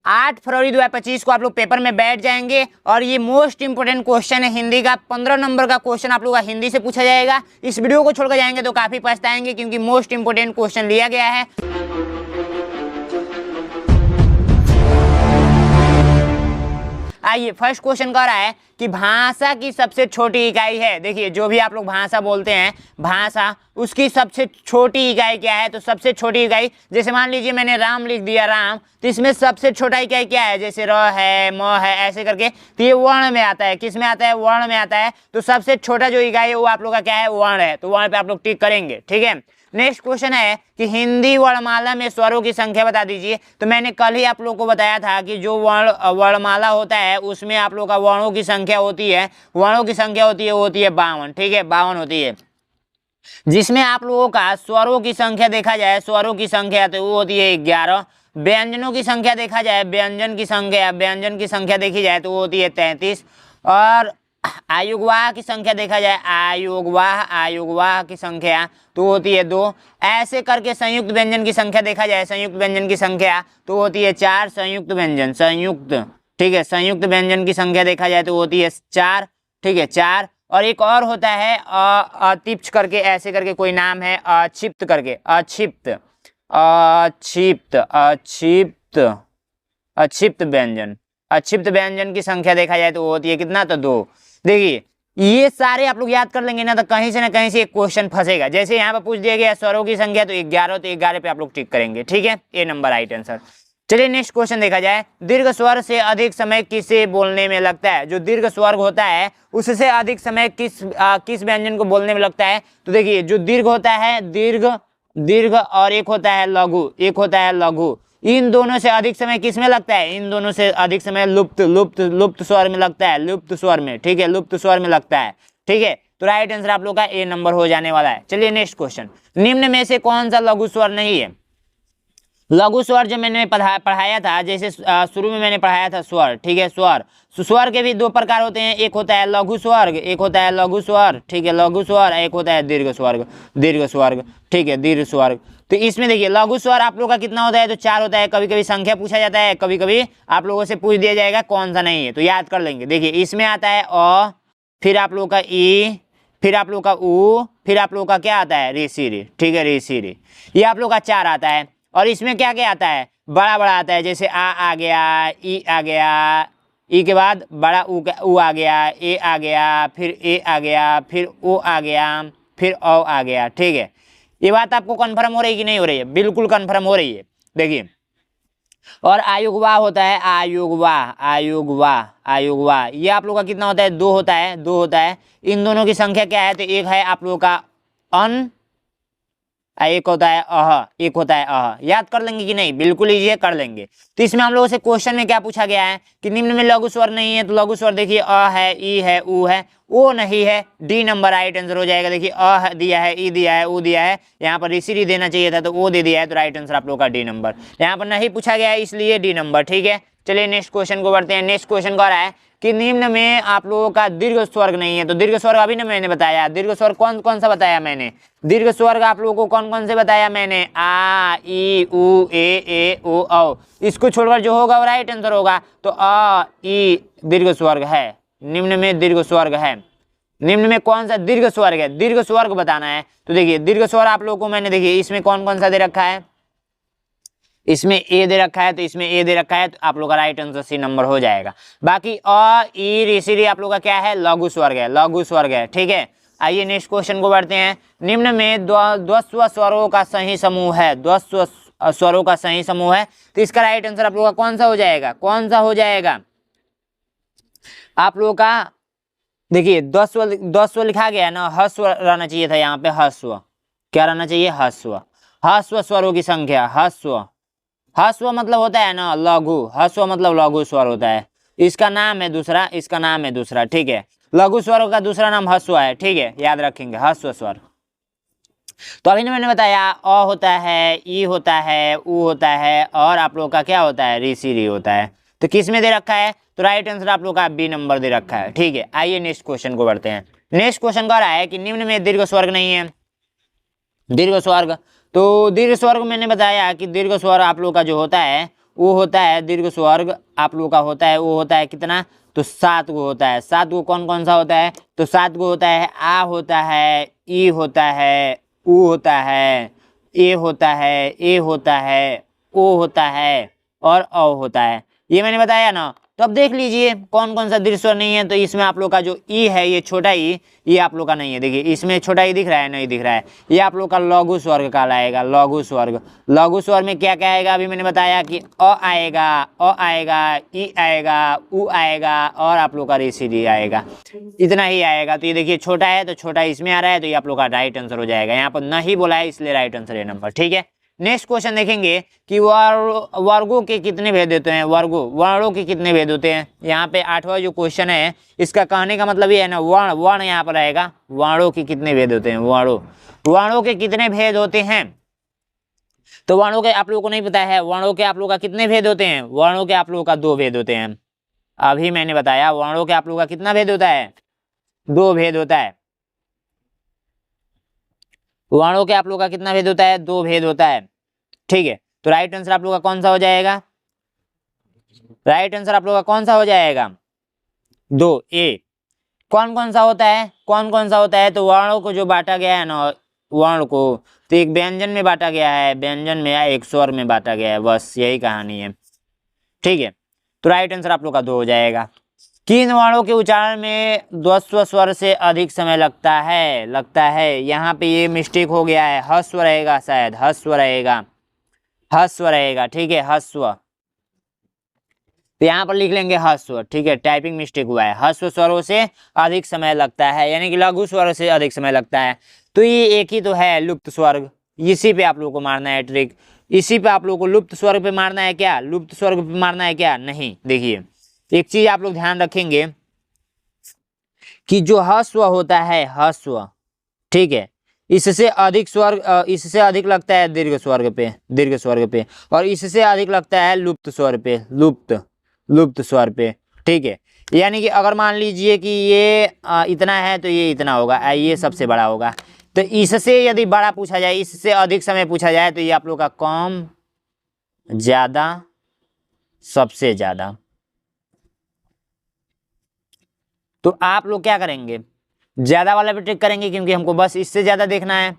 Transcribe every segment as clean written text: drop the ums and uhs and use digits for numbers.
8 फरवरी 2025 को आप लोग पेपर में बैठ जाएंगे और ये मोस्ट इंपोर्टेंट क्वेश्चन है हिंदी का। 15 नंबर का क्वेश्चन आप लोग का हिंदी से पूछा जाएगा। इस वीडियो को छोड़कर जाएंगे तो काफी पछताएंगे क्योंकि मोस्ट इंपोर्टेंट क्वेश्चन लिया गया है। आइए, फर्स्ट क्वेश्चन कह रहा है कि भाषा की सबसे छोटी इकाई है। देखिए, जो भी आप लोग भाषा बोलते हैं, भाषा, उसकी सबसे छोटी इकाई क्या है? तो सबसे छोटी इकाई, जैसे मान लीजिए मैंने राम लिख दिया, राम, तो इसमें सबसे छोटा इकाई क्या है? जैसे र है, म है, ऐसे करके, तो ये वर्ण में आता है। किस में आता है? वर्ण में आता है। तो सबसे छोटा जो इकाई है वो आप लोग का क्या है? वर्ण है। तो वर्ण पे आप लोग टिक करेंगे, ठीक है। नेक्स्ट क्वेश्चन है कि हिंदी वर्णमाला में स्वरों की संख्या बता दीजिए। तो मैंने कल ही आप लोग को बताया था कि जो वर्णमाला होता है उसमें आप लोग का वर्णों की संख्या होती है, वर्णों की संख्या होती है, वो होती है 52, ठीक है, 52 होती है। जिसमें आप लोगों का स्वरों की संख्या देखा जाए, स्वरों की संख्या तो वो होती है 11। व्यंजनों की संख्या देखा जाए, व्यंजन की संख्या देखी जाए तो वो होती है 33। और आयुगवाह की संख्या देखा जाए, आयुगवाह की संख्या तो होती है 2। ऐसे करके संयुक्त व्यंजन की संख्या देखा जाए, संयुक्त व्यंजन की संख्या तो होती है 4। संयुक्त व्यंजन, संयुक्त, ठीक है, संयुक्त व्यंजन की संख्या देखा जाए तो होती है 4, ठीक है, 4। और एक और होता है अतिप्त करके, ऐसे करके कोई नाम है, अक्षिप्त करके, अक्षिप्त, अक्षिप्त, अक्षिप्त, अक्षिप्त व्यंजन, अक्षिप्त व्यंजन की संख्या देखा जाए तो वो होती है कितना? तो 2। देखिए, ये सारे आप लोग याद कर लेंगे ना, तो कहीं से ना कहीं से एक क्वेश्चन फंसेगा। जैसे यहाँ पर पूछ दिया गया स्वरों की संख्या तो 11, तो 11 पे आप लोग टिक करेंगे, ठीक है। ए नंबर राइट आंसर। चलिए नेक्स्ट क्वेश्चन देखा जाए। दीर्घ स्वर से अधिक समय किसे बोलने में लगता है? जो दीर्घ स्वर होता है उससे अधिक समय किस व्यंजन को बोलने में लगता है? तो देखिए, जो दीर्घ होता है, दीर्घ और एक होता है लघु, एक होता है लघु, इन दोनों से अधिक समय किस में लगता है? इन दोनों से अधिक समय लुप्त स्वर में लगता है, लुप्त स्वर में, ठीक है, लुप्त स्वर में लगता है, ठीक है। तो राइट आंसर आप लोग का ए नंबर हो जाने वाला है। चलिए नेक्स्ट क्वेश्चन। निम्न में से कौन सा लघु स्वर नहीं है? लघु स्वर जो मैंने पढ़ाया था, जैसे शुरू में मैंने पढ़ाया था स्वर, ठीक है, स्वर, स्वर के भी 2 प्रकार होते हैं। एक होता है लघु स्वर्ग, एक होता है लघु स्वर, ठीक है, लघु स्वर, एक होता है दीर्घ स्वर्ग, दीर्घ स्वर्ग, ठीक है, दीर्घ स्वर्ग। तो इसमें देखिए, लघु स्वर आप लोग का कितना होता है? तो 4 होता है। कभी कभी संख्या पूछा जाता है, कभी कभी आप लोगों से पूछ दिया जाएगा कौन सा नहीं है, तो याद कर लेंगे। देखिए, इसमें आता है अ, फिर आप लोग का ई, फिर आप लोग का उ, फिर आप लोग का क्या आता है? रे सी रे, ठीक है, रे सी रे, ये आप लोग का 4 आता है। और इसमें क्या क्या आता है? बड़ा बड़ा आता है, जैसे आ गया, ई आ गया, ई के बाद बड़ा उ आ गया, ए आ गया, फिर ए आ गया, फिर ओ आ गया, फिर औ आ गया, ठीक है। ये बात आपको कन्फर्म हो रही है कि नहीं हो रही है? बिल्कुल कन्फर्म हो रही है। देखिए, और आयुगवाह होता है, आयुगवाह, आयुगवाह, आयुगवाह, ये आप लोग का कितना होता है? 2 होता है, 2 होता है। इन दोनों की संख्या क्या है? तो एक है आप लोग का अन, एक होता है अह, एक होता है अह। याद कर लेंगे कि नहीं? बिल्कुल इजी है, कर लेंगे। तो इसमें हम लोगों से क्वेश्चन में क्या पूछा गया है कि निम्न में लघु स्वर नहीं है। तो लघु स्वर देखिए, अ है, ई है, उ है, ओ नहीं है, डी नंबर राइट आंसर हो जाएगा। देखिए, अ दिया है, ई दिया है, उ दिया है, यहाँ पर ऋषि देना चाहिए था तो ओ दे दिया है, तो राइट आंसर आप लोग का डी नंबर। यहाँ पर नहीं पूछा गया है इसलिए डी नंबर, ठीक है। चलिए नेक्स्ट क्वेश्चन को बढ़ते हैं। नेक्स्ट क्वेश्चन कह रहा है कि निम्न में आप लोगों का दीर्घ स्वर्ग नहीं है। तो दीर्घ स्वर्ग अभी ना मैंने बताया, दीर्घ स्वर कौन कौन सा बताया मैंने? दीर्घ स्वर्ग आप लोगों को कौन कौन से बताया मैंने? आ, ई, उ, ए, ओ, औ। इसको छोड़कर जो होगा वो राइट आंसर होगा। तो अ, ई दीर्घ स्वर्ग है, निम्न में दीर्घ स्वर्ग है। निम्न में कौन सा दीर्घ स्वर्ग है? दीर्घ स्वर्ग बताना है। तो देखिए, दीर्घ स्वर आप लोगों को मैंने, देखिए इसमें कौन कौन सा दे रखा है? इसमें ए दे रखा है, तो इसमें ए दे रखा है, तो आप लोग का राइट आंसर सी नंबर हो जाएगा। बाकी अ, ई, रे, सी, रे आप लोग का क्या है? लघु स्वर्ग है, लघु स्वर्ग है, ठीक है। आइए नेक्स्ट क्वेश्चन को बढ़ते हैं। निम्न में द्वस्व स्वरों का सही समूह है, द्वस्व स्वरों का सही समूह है, तो इसका राइट आंसर आप लोग का कौन सा हो जाएगा? कौन सा हो जाएगा आप लोग का? देखिए, द्वस्व लिखा गया ना, हस्व रहना चाहिए था यहाँ पे, हस्व, क्या रहना चाहिए? हस्व, हस्व स्वरों की संख्या, हस्व, हस्व मतलब होता है ना लघु, हस्व मतलब लघु स्वर होता है। इसका नाम है दूसरा, इसका नाम है दूसरा, ठीक है। लघु स्वर का दूसरा नाम हस्व है, ठीक है, याद रखेंगे, हस्व स्वर। तो अभी मैंने बताया अ होता है, ई होता है, उ होता है, और आप लोग का क्या होता है? री सी री होता है। तो किस में दे रखा है? तो राइट आंसर आप लोग का बी नंबर दे रखा है, ठीक है। आइए नेक्स्ट क्वेश्चन को बढ़ते हैं। नेक्स्ट क्वेश्चन कह रहा है कि निम्न में दीर्घ स्वर्ग नहीं है। दीर्घ स्वर्ग, तो दीर्घ स्वर्ग मैंने बताया कि दीर्घ स्वर आप लोग का जो होता है वो होता है दीर्घ स्वर्ग आप लोग का होता है, वो होता है कितना, तो 7 गो होता है। 7 गो कौन कौन सा होता है, तो 7 गो होता है, आ होता है, ई होता है, उ होता है, ए होता है, ए होता है, ओ होता है और अ होता है। ये मैंने बताया ना। तो अब देख लीजिए कौन कौन सा दीर्घ स्वर नहीं है। तो इसमें आप लोग का जो ई है, ये छोटा ई, ये आप लोग का नहीं है। देखिए इसमें छोटा ई दिख रहा है, नहीं दिख रहा है। ये आप लोग का लघु स्वर्ग कहलाएगा, लघु स्वर्ग। लघु स्वर में क्या क्या आएगा, अभी मैंने बताया कि अ आएगा, अ आएगा, ई आएगा, उ आएगा और आप लोग का ऋषि आएगा, इतना ही आएगा। तो ये देखिए छोटा है, तो छोटा इसमें आ रहा है, तो ये आप लोग का राइट आंसर हो जाएगा। यहाँ पर नहीं बोला है इसलिए राइट आंसर है नंबर। ठीक है, नेक्स्ट क्वेश्चन देखेंगे कि वर्गों के कितने भेद होते हैं, वर्णों के कितने भेद होते हैं। यहाँ पे 8वां जो क्वेश्चन है, इसका कहने का मतलब ये है ना, वर्ण यहाँ पर आएगा, वर्णों के कितने भेद होते हैं, वर्णों के कितने भेद होते हैं। तो वर्णों के आप लोगों को नहीं पता है, वर्णों के आप लोगों का कितने भेद होते हैं, वर्णों के आप लोगों का 2 भेद होते हैं। अभी मैंने बताया वर्णों के आप लोगों का कितना भेद होता है, 2 भेद होता है। वर्णों के आप लोगों का कितना भेद होता है, 2 भेद होता है। ठीक है, तो राइट आंसर आप लोग का कौन सा हो जाएगा, राइट आंसर आप लोग का कौन सा हो जाएगा, 2 ए। कौन कौन सा होता है, कौन कौन सा होता है, तो वर्णों को जो बांटा गया है ना, वर्ण को, तो एक व्यंजन में बांटा गया है, व्यंजन में या एक स्वर में बांटा गया है, बस यही कहानी है। ठीक है, तो राइट आंसर आप लोग का 2 हो जाएगा। किन वर्णों के उच्चारण में ह्रस्व स्वर से अधिक समय लगता है। यहाँ पे ये मिस्टेक हो गया है, ह्रस्व रहेगा, शायद ह्रस्व रहेगा, ह्रस्व रहेगा। ठीक है, ह्रस्व, तो यहाँ पर लिख लेंगे ह्रस्व। ठीक है, टाइपिंग मिस्टेक हुआ है। ह्रस्व स्वरों से अधिक समय लगता है, यानी कि लघु स्वर से अधिक समय लगता है। तो ये एक ही तो है, लुप्त स्वर्ग। इसी पे आप लोगों को मारना है ट्रिक, इसी पे आप लोगों को लुप्त स्वर्ग पे मारना है क्या, लुप्त स्वर्ग पे मारना है क्या, नहीं। देखिए एक चीज आप लोग ध्यान रखेंगे कि जो ह्रस्व होता है, ह्रस्व, ठीक है, इससे अधिक स्वर्ग, इससे अधिक लगता है दीर्घ स्वर्ग पे, दीर्घ स्वर्ग पे, और इससे अधिक लगता है लुप्त स्वर पे, लुप्त स्वर पे। ठीक है, यानी कि अगर मान लीजिए कि ये इतना है तो ये इतना होगा, ये सबसे बड़ा होगा। तो इससे यदि बड़ा पूछा जाए, इससे अधिक समय पूछा जाए, तो ये आप लोग का कम, ज्यादा, सबसे ज्यादा। तो आप लोग क्या करेंगे, ज्यादा वाला पे टिक करेंगे, क्योंकि हमको बस इससे ज्यादा देखना है।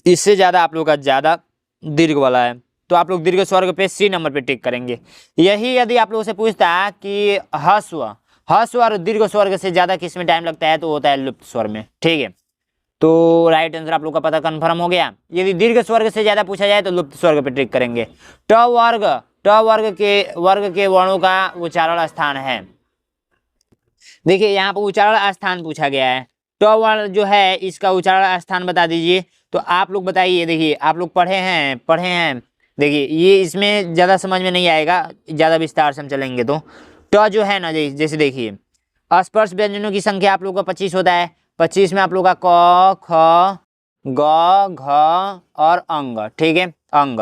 इससे ज्यादा आप लोग का ज्यादा दीर्घ वाला है, तो आप लोग दीर्घ स्वर्ग पे सी नंबर पे टिक करेंगे। यही यदि आप लोगों से पूछता कि ह्रस्व और दीर्घ स्वर्ग से ज्यादा किस में टाइम लगता है, तो होता है लुप्त स्वर में। ठीक है, तो राइट आंसर आप लोग का पता कंफर्म हो गया। यदि दीर्घ स्वर्ग से ज्यादा पूछा जाए तो लुप्त स्वर्ग पे टिक करेंगे। ट वर्ग के वर्णों का उच्चारण स्थान है। देखिए यहाँ पर उच्चारण स्थान पूछा गया है। ट वर्ण जो है इसका उच्चारण स्थान बता दीजिए। तो आप लोग बताइए, देखिए आप लोग पढ़े हैं। देखिए ये इसमें ज़्यादा समझ में नहीं आएगा, ज़्यादा विस्तार से हम चलेंगे। तो ट जो है ना, जैसे देखिए स्पर्श व्यंजनों की संख्या आप लोग का 25 होता है। 25 में आप लोग का क, ख, ग, घ और अंग। ठीक है, अंग।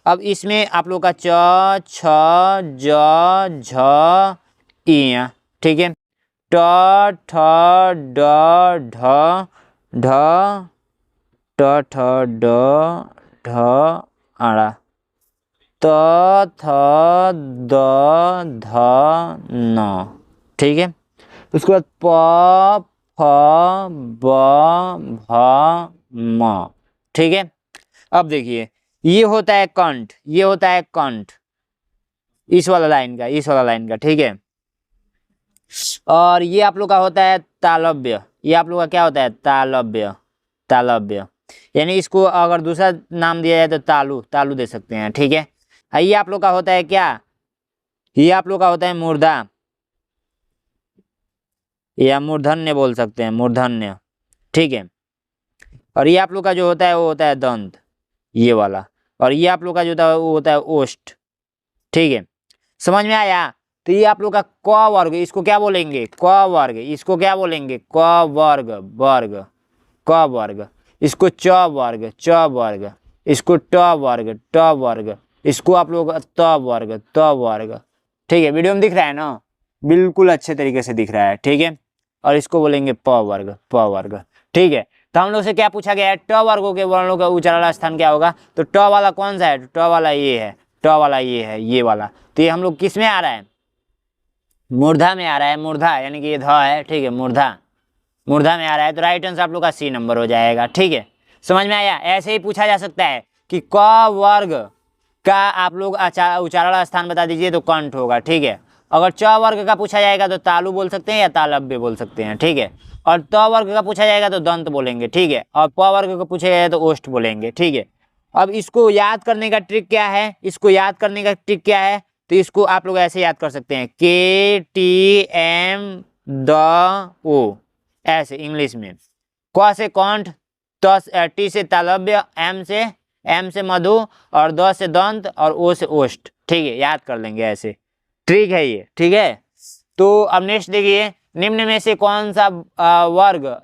अब इसमें आप लोग का च, छ, ज, झ, इ। ठीक है, ट, ठ, ड, ढ, ढ, ट, ठ, ड, ढ, आड़ा, त, थ, द, ध, न। ठीक है, उसके बाद प, फ, ब, भ, म। ठीक है, अब देखिए ये होता है कंठ, ये होता है कंठ, इस वाला लाइन का। ठीक है, और ये आप लोग का होता है तालव्य। ये आप लोग का क्या होता है, तालव्य, यानी इसको अगर दूसरा नाम दिया जाए तो तालु दे सकते हैं। ठीक है, ये आप लोग का होता है क्या, ये आप लोग का होता है मूर्धा, या मूर्धन्य बोल सकते हैं, मूर्धन्य। ठीक है, और ये आप लोग का जो होता है वो होता है दंत, ये वाला। और ये आप लोग का जो होता है वो होता है ओष्ठ। ठीक है, समझ में आया। तो ये आप लोग का क वर्ग, इसको क्या बोलेंगे, क वर्ग, इसको क्या बोलेंगे, क वर्ग, क वर्ग। इसको च वर्ग, इसको ट वर्ग, इसको आप लोग त वर्ग। ठीक है, वीडियो में दिख रहा है ना, बिल्कुल अच्छे तरीके से दिख रहा है। ठीक है, और इसको बोलेंगे प वर्ग। ठीक है, तो हम लोग से क्या पूछा गया है, ट वर्गों के वर्णों का उच्चारण स्थान क्या होगा। तो ट वाला कौन सा है, ट वाला ये है, ट वाला ये है, ये वाला। तो ये हम लोग किस में आ रहा है, मूर्धा में आ रहा है, मूर्धा यानी कि ये ध है, ठीक है, मूर्धा, मूर्धा में आ रहा है। तो राइट आंसर आप लोग का सी नंबर हो जाएगा, ठीक है। समझ में आया। ऐसे ही पूछा जा सकता है कि क वर्ग का आप लोग उच्चारण स्थान बता दीजिए तो कंठ होगा, ठीक है। अगर च वर्ग का पूछा जाएगा तो तालु बोल सकते हैं या तालव्य बोल सकते हैं, ठीक है। और त वर्ग का पूछा जाएगा तो दंत बोलेंगे, ठीक है। और प वर्ग का पूछा जाएगा तो ओष्ठ बोलेंगे, ठीक है। अब इसको याद करने का ट्रिक क्या है, इसको याद करने का ट्रिक क्या है, तो इसको आप लोग ऐसे याद कर सकते हैं, KTM द ओ, ऐसे इंग्लिश में। क से कंठ, टी से तालव्य, एम से मधु, और द से दंत, और ओ से ओष्ठ, ठीक है। याद कर लेंगे ऐसे, ट्रिक है ये, ठीक है। तो अब नेक्स्ट देखिए, निम्न में से कौन सा वर्ण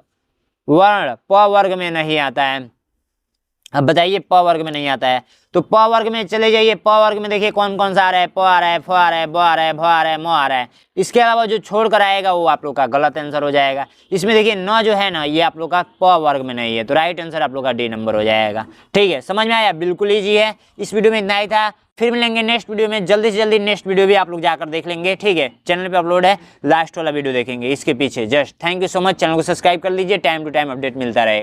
प वर्ग में नहीं आता है। अब बताइए प वर्ग में नहीं आता है, तो प वर्ग में चले जाइए। प वर्ग में देखिए कौन कौन सा आ रहा है, प आ रहा है, फ आ रहा है, ब आ रहा है, भ आ रहा है, म आ रहा है। इसके अलावा जो छोड़ कर आएगा वो आप लोग का गलत आंसर हो जाएगा। इसमें देखिए न जो है ना, ये आप लोग का प वर्ग में नहीं है, तो राइट आंसर आप लोग का डी नंबर हो जाएगा, ठीक है। समझ में आया, बिल्कुल ईजी है। इस वीडियो में इतना ही था, फिर मिलेंगे नेक्स्ट वीडियो में। जल्दी से जल्दी नेक्स्ट वीडियो भी आप लोग जाकर देख लेंगे, ठीक है। चैनल पे अपलोड है, लास्ट वाला वीडियो देखेंगे इसके पीछे just. Thank you so much. Channel को सब्सक्राइब कर लीजिए, टाइम टू टाइम अपडेट मिलता रहेगा।